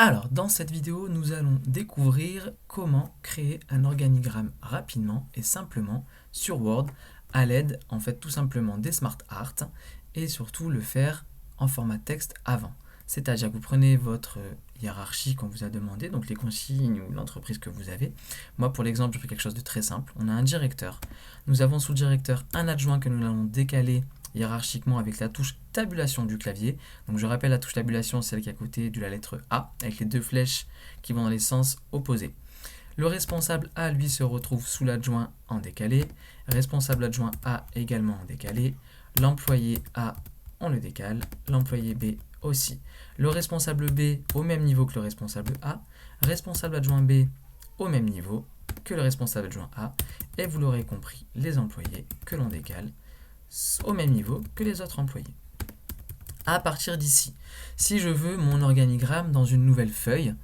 Alors, dans cette vidéo, nous allons découvrir comment créer un organigramme rapidement et simplement sur Word à l'aide, en fait, tout simplement des Smart Art et surtout le faire en format texte avant. C'est-à-dire que vous prenez votre hiérarchie qu'on vous a demandé, donc les consignes ou l'entreprise que vous avez. Moi, pour l'exemple, je fais quelque chose de très simple. On a un directeur. Nous avons sous le directeur un adjoint que nous allons décaler hiérarchiquement avec la touche tabulation du clavier. Donc je rappelle, la touche tabulation, c'est celle qui est à côté de la lettre A, avec les deux flèches qui vont dans les sens opposés. Le responsable A, lui, se retrouve sous l'adjoint en décalé. Responsable adjoint A également en décalé. L'employé A, on le décale. L'employé B aussi. Le responsable B au même niveau que le responsable A. Responsable adjoint B au même niveau que le responsable adjoint A. Et vous l'aurez compris, les employés que l'on décale au même niveau que les autres employés. À partir d'ici, si je veux mon organigramme dans une nouvelle feuille,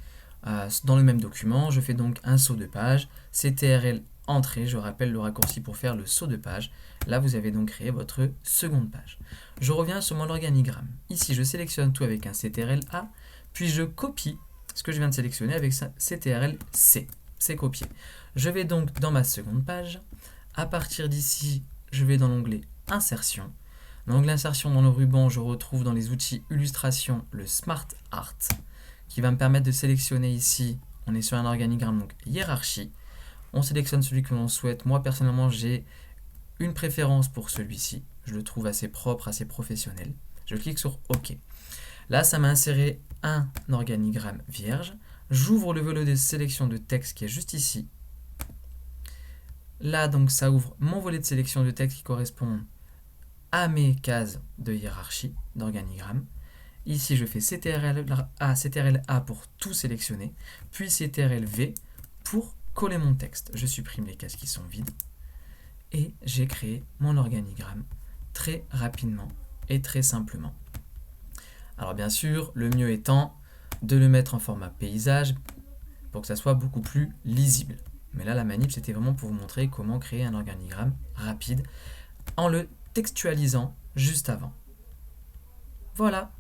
dans le même document, je fais donc un saut de page, CTRL entrée, je rappelle le raccourci pour faire le saut de page. Là, vous avez donc créé votre seconde page. Je reviens sur mon organigramme. Ici, je sélectionne tout avec un CTRL A, puis je copie ce que je viens de sélectionner avec CTRL C. C'est copié. Je vais donc dans ma seconde page. À partir d'ici, je vais dans l'onglet Insertion. Dans l'onglet Insertion, dans le ruban, je retrouve dans les outils Illustration le Smart Art qui va me permettre de sélectionner ici, on est sur un organigramme, donc hiérarchie. On sélectionne celui que l'on souhaite. Moi, personnellement, j'ai une préférence pour celui-ci. Je le trouve assez propre, assez professionnel. Je clique sur OK. Là, ça m'a inséré un organigramme vierge. J'ouvre le volet de sélection de texte qui est juste ici. Là, donc, ça ouvre mon volet de sélection de texte qui correspond à mes cases de hiérarchie, d'organigramme. Ici, je fais CTRL A pour tout sélectionner, puis CTRL V pour coller mon texte. Je supprime les cases qui sont vides et j'ai créé mon organigramme très rapidement et très simplement. Alors bien sûr, le mieux étant de le mettre en format paysage pour que ça soit beaucoup plus lisible. Mais là, la manip, c'était vraiment pour vous montrer comment créer un organigramme rapide en le textualisant juste avant. Voilà.